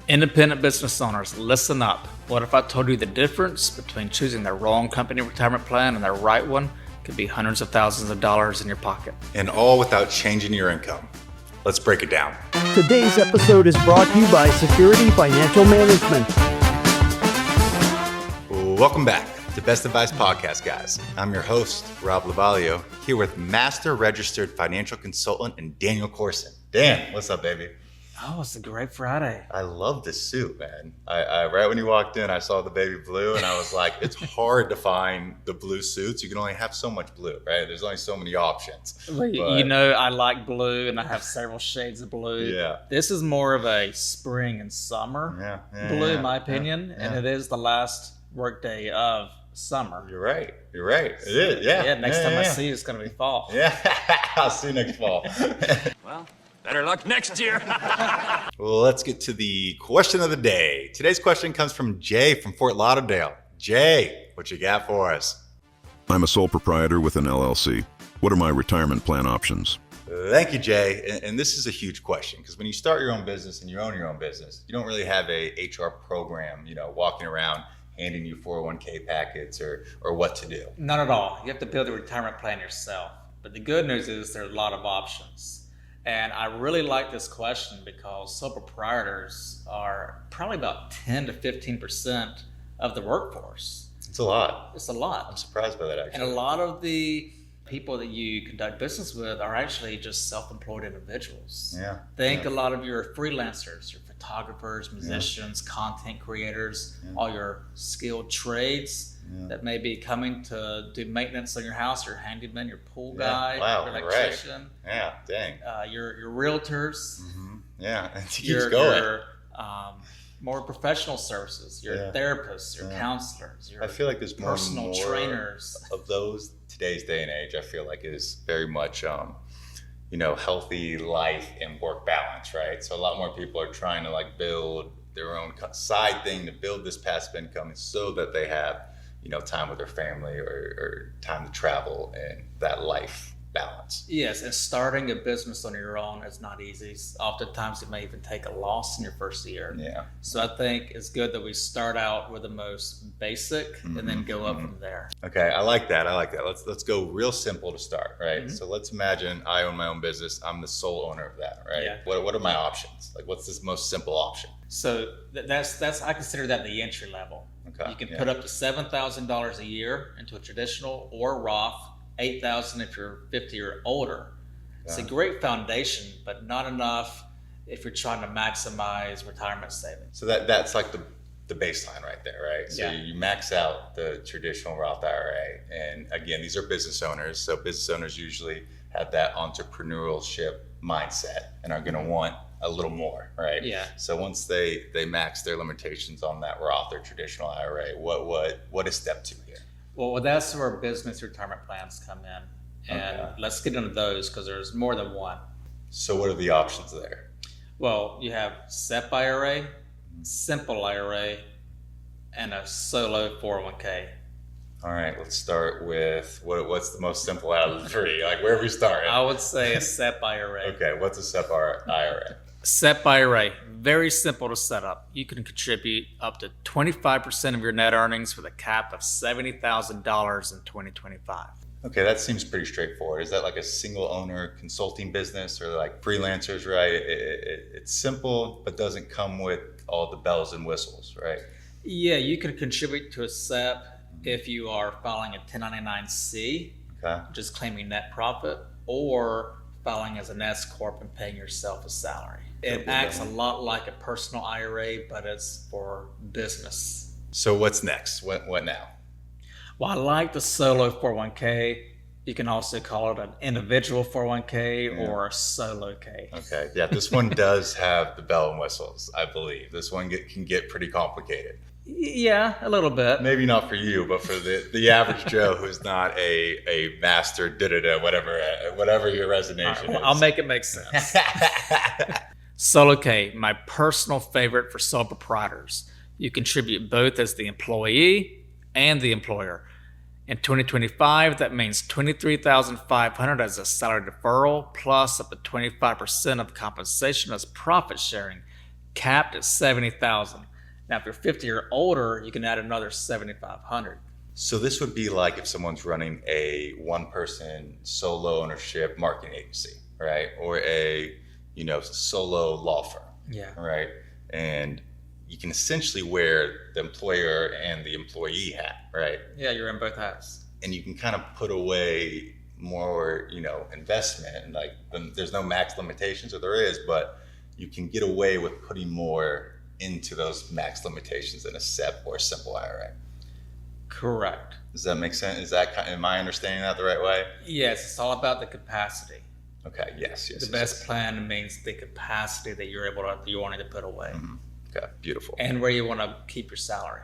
Independent business owners, listen up. What if I told you the difference between choosing the wrong company retirement plan and the right one could be hundreds of thousands of dollars in your pocket? And all without changing your income. Let's break it down. Today's episode is brought to you by Security Financial Management. Welcome back to Best Advice Podcast, guys. I'm your host, Rob Lavaglio, here with Master Registered Financial Consultant and Daniel Corson. Dan, what's up, baby? Oh, it's a great Friday. I love this suit, man. I right when you walked in, I saw the baby blue, and I was like, it's hard to find the blue suits. You can only have so much blue, right? There's only so many options. Well, you know, I like blue, and I have several shades of blue. Yeah. This is more of a spring and summer blue, in my opinion, and it is the last workday of summer. You're right. It is. Yeah. Next time I see you, it's going to be fall. Yeah. I'll see you next fall. Well, better luck next year. Well, let's get to the question of the day. Today's question comes from Jay from Fort Lauderdale. Jay, what you got for us? I'm a sole proprietor with an LLC. What are my retirement plan options? Thank you, Jay. And this is a huge question because when you start your own business and you own your own business, you don't really have a HR program, walking around handing you 401k packets or what to do. Not at all. You have to build a retirement plan yourself. But the good news is there are a lot of options. And I really like this question because sole proprietors are probably about 10 to 15% of the workforce. It's a lot. It's a lot. I'm surprised by that, actually. And a lot of the people that you conduct business with are actually just self-employed individuals. Yeah. Think a lot of your freelancers, your photographers, musicians, content creators, all your skilled trades that may be coming to do maintenance on your house, your handyman, your pool guy, your electrician. Right. Yeah, dang. Your realtors. Mm-hmm. Yeah, it keeps your more professional services, your therapists, your counselors, your I feel like there's more personal and more trainers of those today's day and age. I feel like is very much healthy life and work balance, right? So a lot more people are trying to build their own side thing to build this passive income so that they have time with their family or time to travel and that life balance. Yes, and starting a business on your own is not easy. Oftentimes it may even take a loss in your first year. Yeah. So I think it's good that we start out with the most basic and then go up from there. Okay, I like that. Let's go real simple to start, right? Mm-hmm. So let's imagine I own my own business. I'm the sole owner of that, right? Yeah. What are my options? What's this most simple option? So that's I consider that the entry level. Okay. You can put up to $7,000 a year into a traditional or Roth. $8,000 if you're 50 or older. It's a great foundation, but not enough if you're trying to maximize retirement savings. So that's like the baseline right there, right? So you max out the traditional Roth IRA. And again, these are business owners. So business owners usually have that entrepreneurship mindset and are going to want a little more, right? Yeah. So once they max their limitations on that Roth or traditional IRA, what is step 2 here? Well, that's where business retirement plans come in. And let's get into those because there's more than one. So what are the options there? Well, you have SEP IRA, simple IRA, and a solo 401k. All right, let's start with what's the most simple out of the three? Where are we starting? I would say a SEP IRA. Okay, what's a SEP IRA? SEP IRA, very simple to set up. You can contribute up to 25% of your net earnings with a cap of $70,000 in 2025. Okay, that seems pretty straightforward. Is that like a single owner consulting business or like freelancers, right? It's simple, but doesn't come with all the bells and whistles, right? Yeah, you can contribute to a SEP if you are filing a 1099-C, which is claiming net profit, or filing as an S Corp and paying yourself a salary. It acts a lot like a personal IRA, but it's for business. So what's next? What now? Well, I like the solo 401k. You can also call it an individual 401k or a solo K. Okay, yeah, this one does have the bell and whistles, I believe. This one can get pretty complicated. Yeah, a little bit. Maybe not for you, but for the average Joe who's not a master whatever your resignation is. I'll make it make sense. Solo K, my personal favorite for sole proprietors. You contribute both as the employee and the employer. In 2025, that means $23,500 as a salary deferral, plus up to 25% of compensation as profit sharing. capped at 70,000. Now, if you're 50 or older, you can add another 7,500. So this would be like if someone's running a one-person solo ownership marketing agency, right? Or a, solo law firm, Yeah. right? And you can essentially wear the employer and the employee hat, right? Yeah, you're in both hats. And you can kind of put away more, investment. And like, there's no max limitations, or there is, but you can get away with putting more into those max limitations in a SEP or a simple IRA. Correct. Does that make sense? Am I understanding that the right way? Yes, it's all about the capacity. Okay. Yes. The best plan means the capacity that you wanted to put away, Okay. Beautiful. and where you want to keep your salary.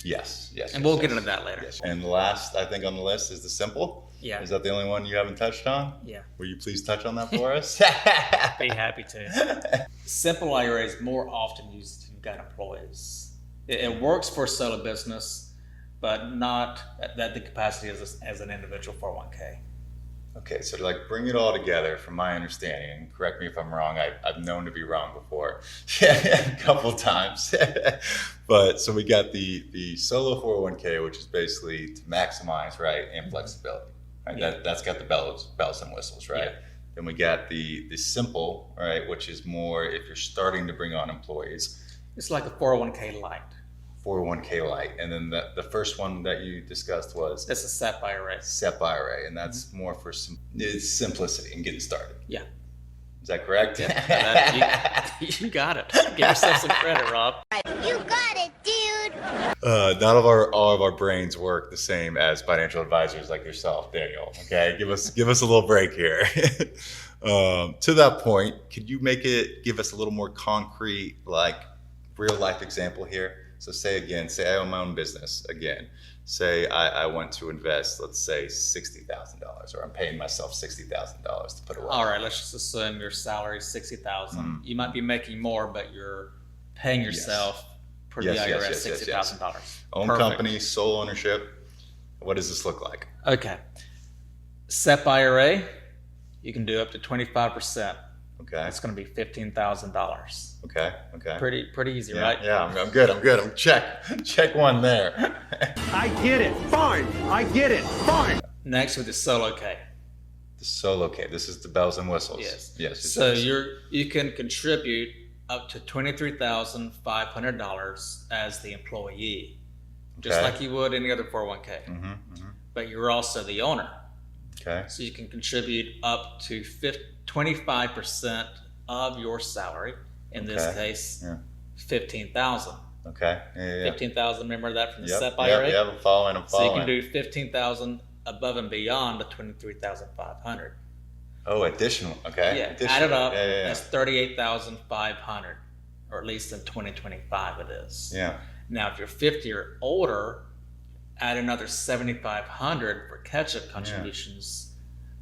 Yes. And we'll get into that later. Yes. And the last, I think, on the list is the simple. Yeah. Is that the only one you haven't touched on? Yeah. Will you please touch on that for us? Be happy to. Simple IRA is more often used if you've got employees. It works for a solo business, but not at the capacity as an individual 401k. Okay, so to like bring it all together, from my understanding, correct me if I'm wrong, I've known to be wrong before, a couple times. But so we got the solo 401k, which is basically to maximize, right, and flexibility. Right? Yeah. That's got the bells and whistles, right? Yeah. Then we got the simple, right, which is more if you're starting to bring on employees. It's like a 401k light. 401k light. And then the first one that you discussed was That's a SEP IRA. SEP IRA, and that's more for it's simplicity and getting started. Yeah. Is that correct? You got it. Give yourself some credit, Rob. You got it, dude. Not all of our brains work the same as financial advisors like yourself, Daniel. Okay, give us a little break here. To that point, could you give us a little more concrete, like real life example here? So say I own my own business again. Say I want to invest, let's say $60,000, or I'm paying myself $60,000 to put away. All right, let's just assume your salary is $60,000. You might be making more, but you're paying yourself per the IRS $60,000. Own company, sole ownership. What does this look like? Okay. SEP IRA, you can do up to 25%. Okay. It's going to be $15,000. Okay. Pretty easy, Yeah, right? yeah, I'm good. I'm check one there. I get it. Fine. I get it. Fine. Next with the solo K. The solo K. This is the bells and whistles. Yes. So you can contribute up to $23,500 as the employee, just Okay. like you would any other 401k. But you're also the owner. Okay. So you can contribute up to 25% of your salary. In this Okay. case, Yeah. $15,000. Okay. Yeah. 15,000. Remember that from the Yep, SEP IRA. Yep. I'm following. So you can do 15,000 above and beyond the 23,500. Oh, additional. Okay. Yeah, Additional. add it up. Yeah. That's 38,500, or at least in 2025 it is. Yeah. Now, if you're 50 or older, add another 7,500 for catch-up contributions.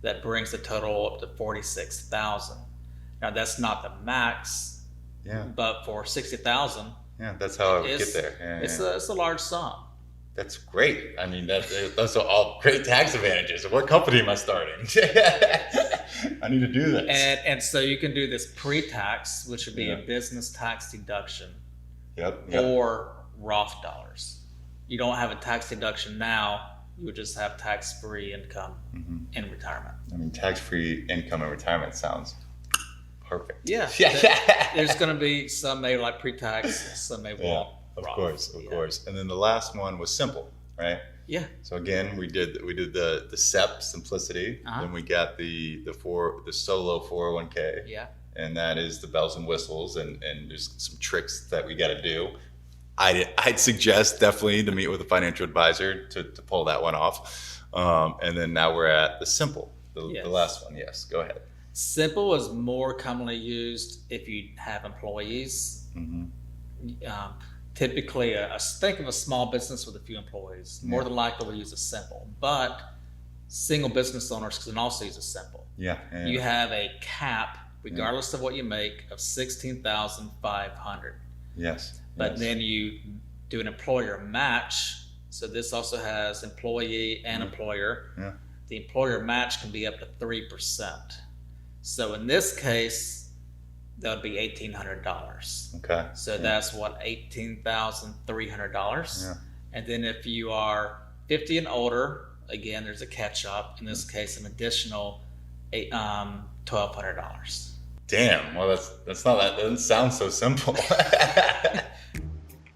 That brings the total up to 46,000. Now, that's not the max. Yeah. But for 60,000, Yeah. That's how I would get there. it's a large sum. That's great. I mean, those are all great tax advantages. What company am I starting? I need to do this. And so you can do this pre-tax, which would be a business tax deduction, Yep. or Roth dollars. You don't have a tax deduction now. You would just have tax-free income in retirement. I mean, tax-free income in retirement sounds perfect. Yeah. There's going to be some may like pre-tax, some may Yeah. want Of Roth. course. And then the last one was simple, right? Yeah. So again, we did the SEP simplicity. Uh-huh. Then we got the solo 401k. Yeah. And that is the bells and whistles, and there's some tricks that we got to do. I'd suggest definitely to meet with a financial advisor to pull that one off. And then now we're at the simple, the last one. Yes, go ahead. Simple is more commonly used if you have employees. Typically, think of a small business with a few employees. More than likely, we'll use a simple. But single business owners can also use a simple. Yeah. You have a cap, regardless of what you make, of $16,500. Yes. But then you do an employer match. So this also has employee and employer. Yeah. The employer match can be up to 3%. So in this case, that would be $1,800. Okay. So that's what, $18,300. Yeah. And then if you are 50 and older, again, there's a catch up. In this case, an additional $1,200. Damn. Well, that's not that doesn't sound so simple.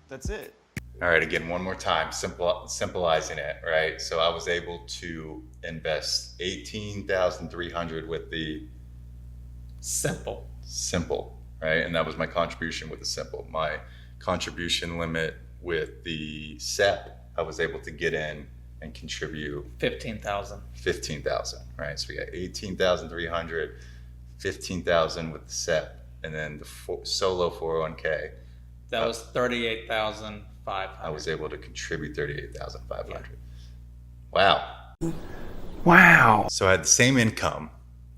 That's it. All right, again, one more time, simplifying it, right? So I was able to invest $18,300 with the Simple. simple, right? And that was my contribution with the simple. My contribution limit with the SEP, I was able to get in and contribute 15,000. 15,000, right? So we got 18,300, 15,000 with the SEP, and then the solo 401k. That was 38,500. I was able to contribute 38,500. Wow. Wow. So I had the same income,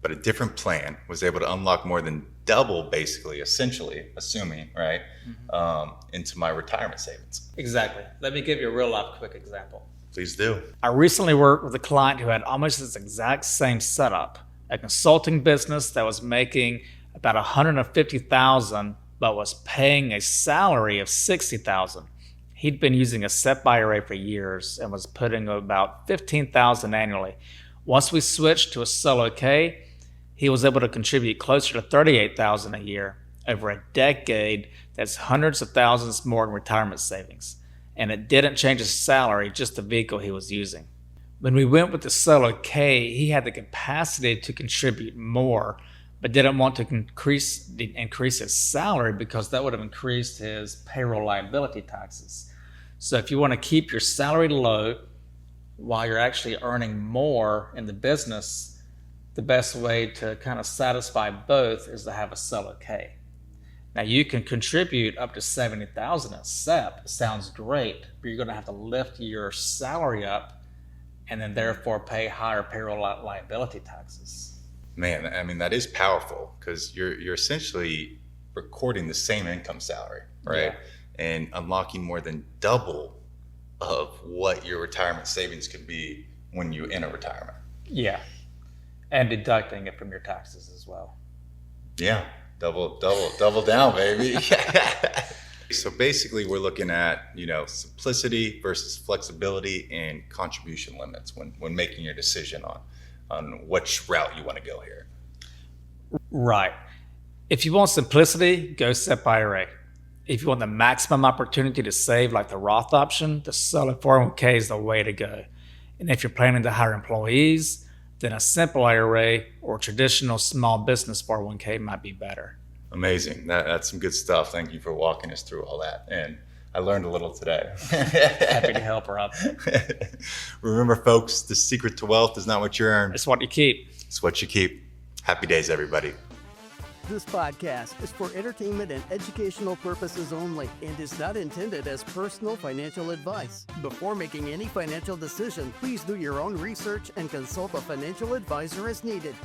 but a different plan, was able to unlock more than double, basically, essentially, assuming, right, into my retirement savings. Exactly. Let me give you a real life quick example. Please do. I recently worked with a client who had almost this exact same setup, a consulting business that was making about $150,000, but was paying a salary of $60,000. He'd been using a SEP IRA for years and was putting about $15,000 annually. Once we switched to a solo K, he was able to contribute closer to $38,000 a year. Over a decade, that's hundreds of thousands more in retirement savings. And it didn't change his salary, just the vehicle he was using. When we went with the solo K, he had the capacity to contribute more, but didn't want to increase his salary because that would have increased his payroll liability taxes. So if you want to keep your salary low while you're actually earning more in the business, the best way to kind of satisfy both is to have a solo K. Now you can contribute up to $70,000 at SEP. It sounds great, but you're going to have to lift your salary up and then therefore pay higher payroll liability taxes. Man, I mean, that is powerful because you're essentially recording the same income salary, right? Yeah. And unlocking more than double of what your retirement savings could be when you enter retirement. Yeah. And deducting it from your taxes as well. Yeah, double down, baby. So basically we're looking at, simplicity versus flexibility and contribution limits when making your decision on which route you want to go here. Right. If you want simplicity, go SEP IRA. If you want the maximum opportunity to save, like the Roth option, the solo 401k is the way to go. And if you're planning to hire employees, then a simple IRA or traditional small business 401k might be better. Amazing. That's some good stuff. Thank you for walking us through all that. And I learned a little today. Happy to help, Rob. Remember, folks, the secret to wealth is not what you earn. It's what you keep. It's what you keep. Happy days, everybody. This podcast is for entertainment and educational purposes only and is not intended as personal financial advice. Before making any financial decision, please do your own research and consult a financial advisor as needed.